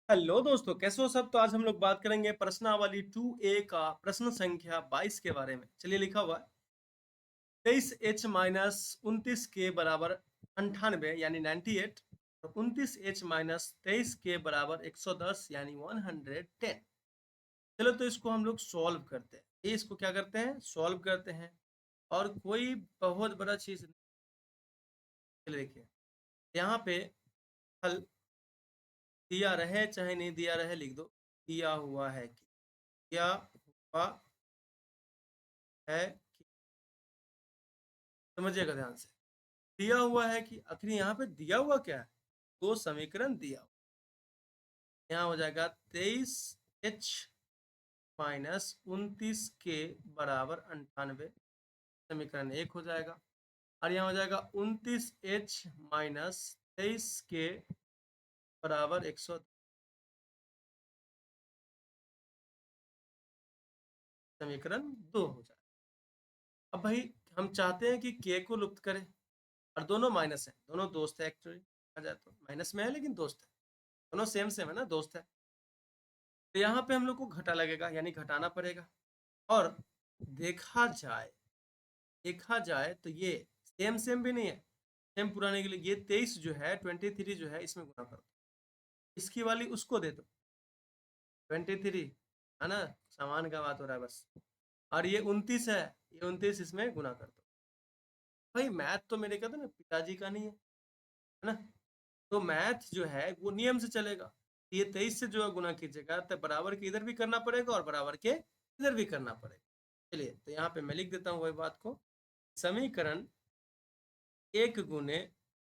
Hello दोस्तों, कैसे हो सब। तो आज हम लोग बात करेंगे प्रश्नावली 2A का प्रश्न संख्या 22 के बारे में। चलिए, लिखा हुआ है 23h - 29 के बराबर 98 यानी 98 और 29h - 23 के बराबर 110 यानी 110। चलो, तो इसको हम लोग सॉल्व करते हैं। ये इसको क्या करते हैं, सॉल्व करते हैं। और कोई बहुत बड़ा चीज नहीं। चलिए देखिए, यहाँ पे हल दिया रहे चाहे नहीं दिया रहे, लिख दो दिया हुआ है कि दिया हुआ है कि। समझिएगा ध्यान से। दिया हुआ है कि आखिर यहाँ पे दिया हुआ क्या है, दो समीकरण दिया हुआ। यहाँ हो जाएगा 23h - 29 के बराबर 98, समीकरण 1 हो जाएगा। और यहाँ हो जाएगा 29h - 23 के बराबर 100, समीकरण 2 हो जाएगा। अब भाई, हम चाहते हैं कि के को लुप्त करें, और दोनों माइनस है, दोनों दोस्त है एक्चुअली। आ जाए तो माइनस में है लेकिन दोस्त है, दोनों सेम सेम है ना, दोस्त है। तो यहाँ पे हम लोग को घटा लगेगा, यानी घटाना पड़ेगा। और देखा जाए देखा जाए तो ये सेम सेम भी नहीं है। सेम पुराने के लिए ये 23 जो है, 23 जो है, इसमें गुना कर दो। इसकी वाली उसको दे दो 23, है ना। सामान का बात हो रहा है बस। और ये 29 है, ये 29 इसमें गुना कर दो। भाई, मैथ तो मेरे कहते ना पिताजी का नहीं है ना। तो मैथ जो है वो नियम से चलेगा। ये 23 से जो है गुना कीजिएगा तो बराबर के इधर भी करना पड़ेगा और बराबर के इधर भी करना पड़ेगा। चलिए, तो यहाँ पे मैं लिख देता हूँ वही बात को। समीकरण 1 ×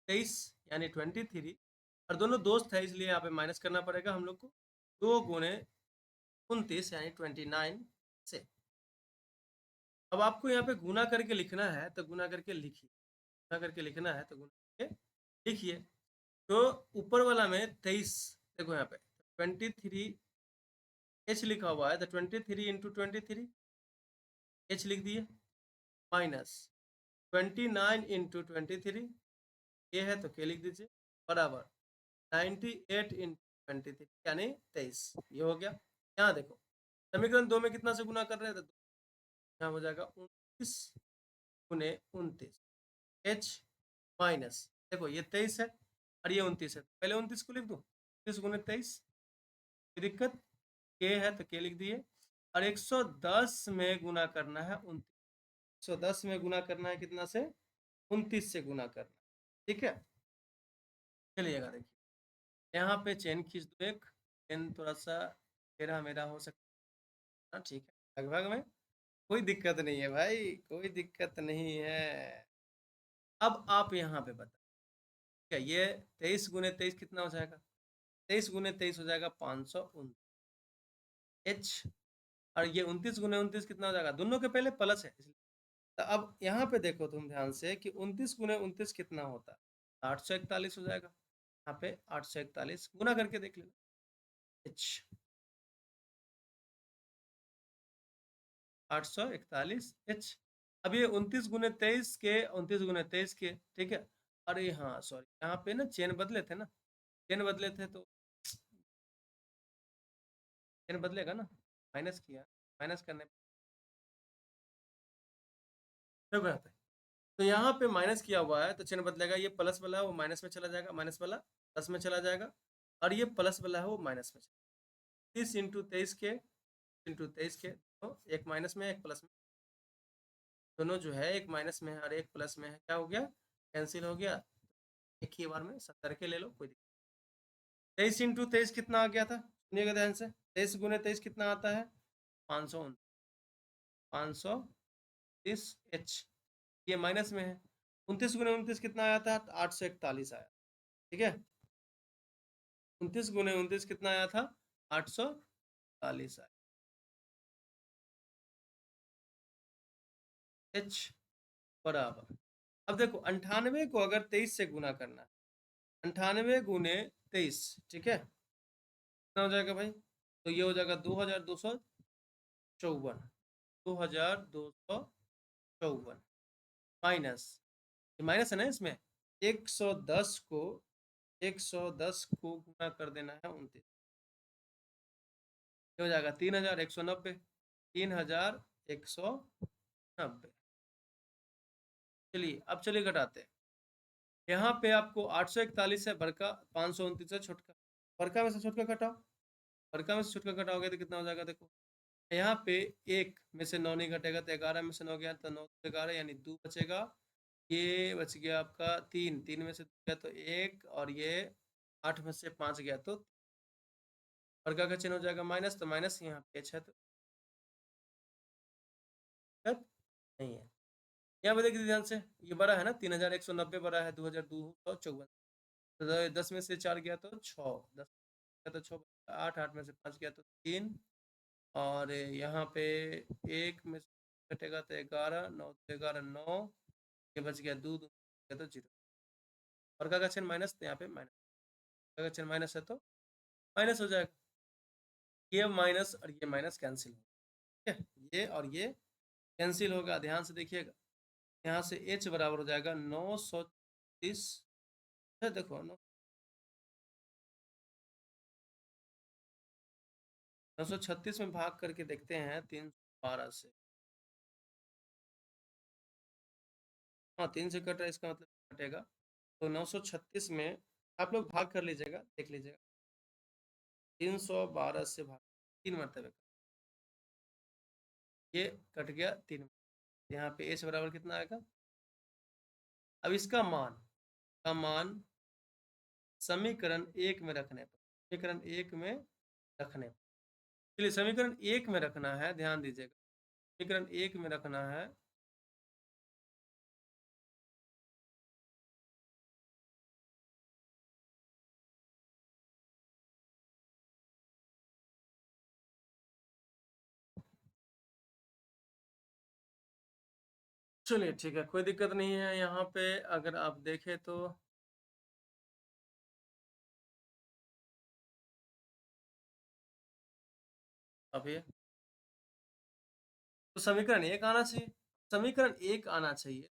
23 यानी 23, और दोनों दोस्त है इसलिए यहाँ पे माइनस करना पड़ेगा हम लोग को। 2 × 29 यानी 29 से। अब आपको यहाँ पे गुना करके लिखना है तो गुना करके लिखिए, गुना करके लिखना है तो गुना करके लिखिए। तो ऊपर वाला में 23, देखो यहाँ पे 23 लिखा हुआ है, तो 23 × 23 एच लिख दिए, माइनस 29 × 23 ये है तो के लिख दीजिए, बराबर 98 × 23 यानी 23। ये हो गया। यहाँ देखो, समीकरण 2 में कितना से गुना कर रहे थे, यहाँ हो जाएगा 29 × 29 एच माइनस, देखो ये 23 है और ये 29 है, पहले 29 को लिख दो, 29 × 23, कोई दिक्कत। के है तो के लिख दिए। और 110 में गुना करना है 29, 110 में गुना करना है कितना से, 29 से गुना करना। ठीक है, चलिएगा देखिए, यहाँ पे चेन खींच दो एक। चेन थोड़ा सा मेरा मेरा हो सकता है, ठीक है, लगभग में। कोई दिक्कत नहीं है भाई, कोई दिक्कत नहीं है। अब आप यहाँ पे बताइए, क्या ये 23 × 23 कितना हो जाएगा, 23 × 23 हो जाएगा 529 एच। और ये 29 × 29 कितना हो जाएगा, दोनों के पहले प्लस है इसलिए। तो अब यहाँ पे देखो तुम ध्यान से कि 29 × 29 कितना होता है, 841 हो जाएगा। यहाँ पे 841 गुना करके देख लेना, एच 841 एच। अब ये 29 × 23 के ठीक है। अरे हाँ सॉरी, यहाँ पे ना चेन बदले थे ना, चेन बदले थे तो चेन बदलेगा ना, माइनस किया, माइनस करने देखो यहाँ पे, तो यहाँ पे माइनस किया हुआ है तो चिन्ह बदलेगा। ये प्लस वाला है वो माइनस में चला जाएगा, माइनस वाला प्लस में चला जाएगा, और ये प्लस वाला है वो माइनस में चला। 30 × 23 के तो एक माइनस में एक प्लस में, दोनों जो है एक माइनस में है और एक प्लस में है, क्या हो गया, कैंसिल हो गया। एक ही बार में 70 के ले लो, कोई दिक्कत। 23 × 23 कितना आ गया था, सुनिएगा ध्यान से। 23 × 23 कितना आता है, 500, 530 एच। ये माइनस में है। 29 × 29 कितना आया था, 841 आया। ठीक है, 29 × 29 कितना आया था, 840 आया। एच बराबर, अब देखो 98 को अगर 23 से गुना करना है, 98 × 23, ठीक है, कितना हो जाएगा भाई, तो ये हो जाएगा 2254, 2254 माइनस, ये माइनस है ना इसमें, 110 को 110 को गुना कर देना है 29, ये हो जाएगा 3190, 3190। चलिए अब चलिए घटाते हैं। यहाँ पे आपको 841 है बड़का, 529 है छोटका। बड़का में से छोटका घटाओ, बड़का में से छोटका घटाओगे तो कितना हो जाएगा देखो। यहाँ पे एक में से 9 नहीं घटेगा तो 11 में से 9 गया तो 9 से 11 यानी 2 बचेगा। ये बच गया आपका 3, 3 में से 2 गया तो 1, और ये 8 में से 5 गया तो बड़का का चिन्ह हो जाएगा माइनस, तो माइनस यहाँ पे h है तो दिक्कत नहीं है। यहाँ पे देखिए ध्यान से, ये बड़ा है ना 3190 बड़ा है 2254, तो 10 में से 4 गया तो 6, 10 गया तो 6, 8, 8 में से 5 गया तो 3, और यहाँ पे 1 में से घटेगा तो 11, 9 तो 11, 9, ये बच गया 2, 2 गया तो 0, और का चिन्ह माइनस, तो यहाँ पे माइनस का चिन्ह माइनस है तो माइनस हो जाएगा। ये माइनस और ये माइनस कैंसिल हो, ठीक है, ये और ये कैंसिल होगा। ध्यान से देखिएगा, यहाँ से h बराबर हो जाएगा 930, देखो 936 में भाग करके देखते हैं 312 से। हाँ 3 से कट रहा है, इसका मतलब कटेगा, तो 936 में आप लोग भाग कर लीजिएगा, देख लीजिएगा। 312 से भाग 3 मरतबे, ये कट गया 3, यहाँ पे h बराबर कितना आएगा। अब इसका मान समीकरण 1 में रखने पर, समीकरण 1 में रखने पर, चलिए समीकरण 1 में रखना है, ध्यान दीजिएगा, समीकरण 1 में रखना है। चलिए ठीक है, कोई दिक्कत नहीं है। यहाँ पे अगर आप देखें तो अभी तो समीकरण 1 आना चाहिए, समीकरण 1 आना चाहिए,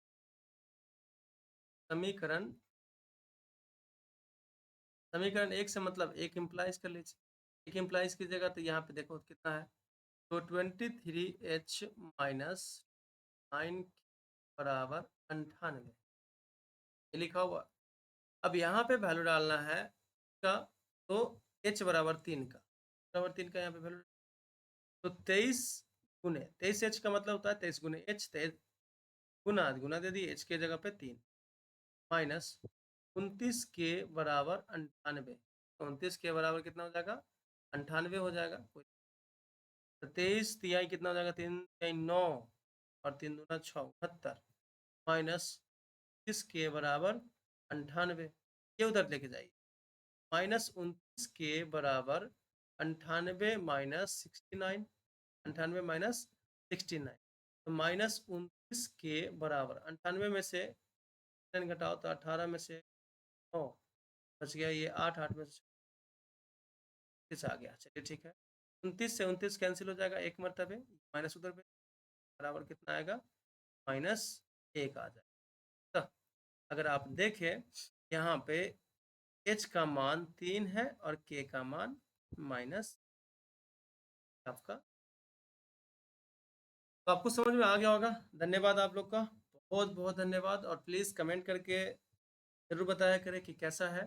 समीकरण 1 से मतलब 1 इम्प्लाइज कर लीजिए, 1 इम्प्लाइज कीजिएगा तो यहाँ पे देखो कितना है, तो 23h माइनस 9 बराबर 98, ये लिखा हुआ। अब यहाँ पे वैल्यू डालना है का, तो h बराबर 3 का, बराबर 3 का यहाँ पे वैल्यू, तो 23 गुने 23 h का मतलब होता है 23 गुने h, 23 गुना गुना दे दी, h के जगह पे 3, माइनस 29 के बराबर 98, 29 के बराबर कितना हो जाएगा 98 हो जाएगा। तो 23 तिहाई कितना हो जाएगा, 3 तिहाई 9, और 3 दूना 6, 69, माइनस 30 के बराबर 98, ये उधर लेके जाइए, माइनस 29 के बराबर 98 माइनस 69, 98 माइनस 69, तो माइनस 29 के बराबर 98 में से 10 घटाओ तो 18 में से 9 बच गया, ये 8, 8 में से 30 आ गया। चलिए ठीक है, 29 से 29 कैंसिल हो जाएगा, एक मरतबे माइनस उधर पे, बराबर कितना आएगा -1 आ जाएगा। तो अगर आप देखें यहाँ पे h का मान 3 है और k का मान माइनस आपका, तो आपको समझ में आ गया होगा। धन्यवाद आप लोग का, बहुत बहुत धन्यवाद, और प्लीज़ कमेंट करके ज़रूर बताया करें कि कैसा है।